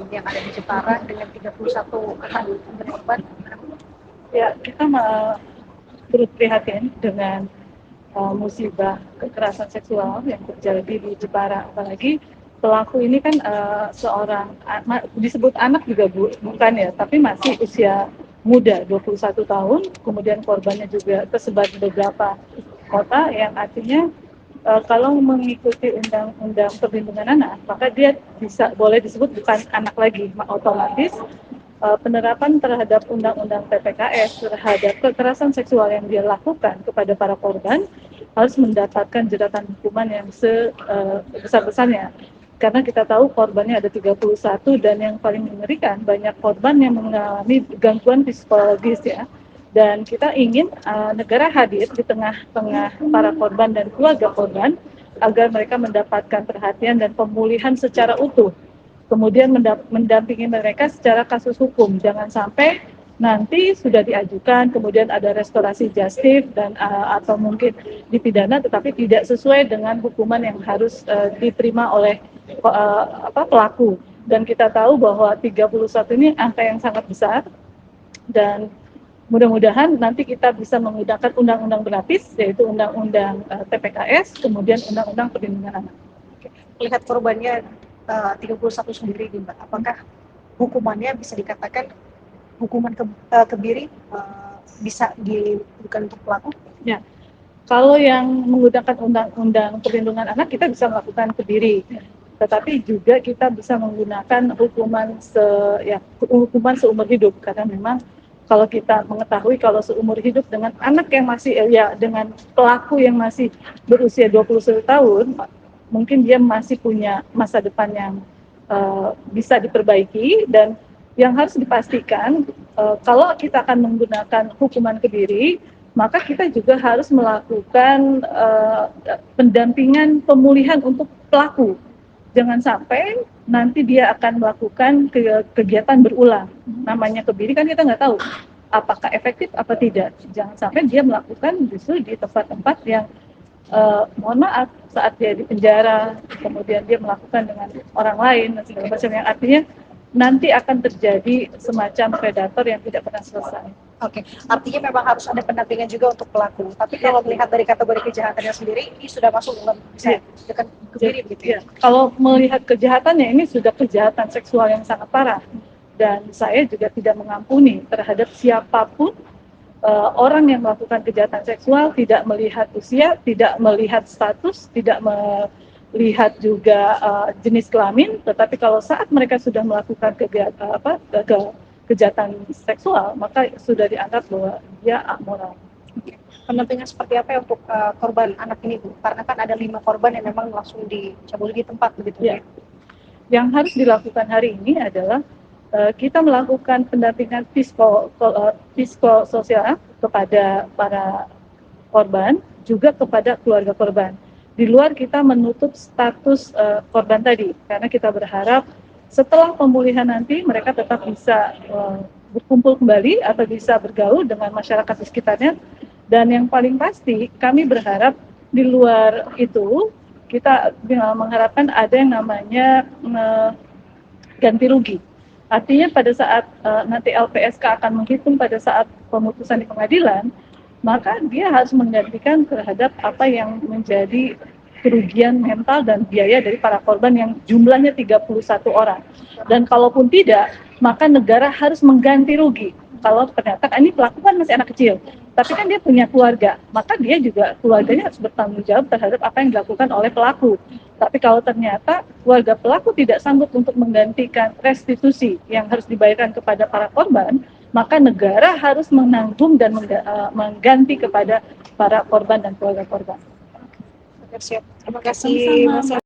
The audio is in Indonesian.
yang ada di Jepara dengan 31 anak korban? Ya, kita turut prihatin dengan musibah kekerasan seksual yang terjadi di Jepara. Apalagi pelaku ini kan seorang disebut anak juga bukan ya, tapi masih usia muda, 21 tahun. Kemudian korbannya juga tersebar di beberapa kota, yang artinya kalau mengikuti undang-undang perlindungan anak, maka dia boleh disebut bukan anak lagi. Otomatis penerapan terhadap undang-undang PPKS terhadap kekerasan seksual yang dia lakukan kepada para korban harus mendapatkan jeratan hukuman yang sebesar-besarnya. Karena kita tahu korbannya ada 31, dan yang paling mengerikan banyak korban yang mengalami gangguan psikologis ya. Dan kita ingin negara hadir di tengah-tengah para korban dan keluarga korban agar mereka mendapatkan perhatian dan pemulihan secara utuh. Kemudian mendampingi mereka secara kasus hukum. Jangan sampai nanti sudah diajukan, kemudian ada restorasi justice dan atau mungkin dipidana, tetapi tidak sesuai dengan hukuman yang harus diterima oleh pelaku. Dan kita tahu bahwa 31 ini angka yang sangat besar, dan mudah-mudahan nanti kita bisa menggunakan undang-undang berlapis, yaitu undang-undang TPKS, kemudian undang-undang perlindungan anak. Lihat korbannya 31 sendiri, Mbak. Apakah hukumannya bisa dikatakan hukuman kebiri bisa diberikan untuk pelaku? Ya, kalau yang menggunakan undang-undang perlindungan anak kita bisa melakukan kebiri, tetapi juga kita bisa menggunakan hukuman seumur hidup, karena memang kalau kita mengetahui kalau seumur hidup dengan anak yang masih dengan pelaku yang masih berusia 21 tahun, mungkin dia masih punya masa depan yang bisa diperbaiki. Dan yang harus dipastikan kalau kita akan menggunakan hukuman kebiri, maka kita juga harus melakukan pendampingan pemulihan untuk pelaku. Jangan sampai nanti dia akan melakukan kegiatan berulang. Namanya kebiri kan kita nggak tahu apakah efektif apa tidak. Jangan sampai dia melakukan justru di tempat-tempat yang mohon maaf, saat dia di penjara, kemudian dia melakukan dengan orang lain dan segala macam, yang artinya nanti akan terjadi semacam predator yang tidak pernah selesai. Oke, artinya memang harus ada pendampingan juga untuk pelaku. Tapi kalau melihat dari kategori kejahatannya sendiri, ini sudah masuk dalam bisa dengan kebiri begitu ya? Kalau melihat kejahatannya, ini sudah kejahatan seksual yang sangat parah. Dan saya juga tidak mengampuni terhadap siapapun orang yang melakukan kejahatan seksual, tidak melihat usia, tidak melihat status, tidak melihat juga jenis kelamin, tetapi kalau saat mereka sudah melakukan kejahatan seksual, maka sudah dianggap bahwa dia amoral. Pendampingan seperti apa ya untuk korban anak ini, Bu? Karena kan ada 5 korban yang memang langsung dicabuli di tempat begitu ya. Yang harus dilakukan hari ini adalah kita melakukan pendampingan psikososial kepada para korban, juga kepada keluarga korban. Di luar kita menutup status korban tadi, karena kita berharap setelah pemulihan nanti mereka tetap bisa berkumpul kembali atau bisa bergaul dengan masyarakat di sekitarnya. Dan yang paling pasti kami berharap di luar itu kita mengharapkan ada yang namanya ganti rugi. Artinya pada saat nanti LPSK akan menghitung pada saat pemutusan di pengadilan, maka dia harus menggantikan terhadap apa yang menjadi kerugian mental dan biaya dari para korban yang jumlahnya 31 orang. Dan kalaupun tidak, maka negara harus mengganti rugi. Kalau ternyata ini pelaku kan masih anak kecil, tapi kan dia punya keluarga, maka dia juga keluarganya harus bertanggung jawab terhadap apa yang dilakukan oleh pelaku. Tapi kalau ternyata keluarga pelaku tidak sanggup untuk menggantikan restitusi yang harus dibayarkan kepada para korban, maka negara harus menanggung dan mengganti kepada para korban dan keluarga korban. Siap. Terima kasih, Mas.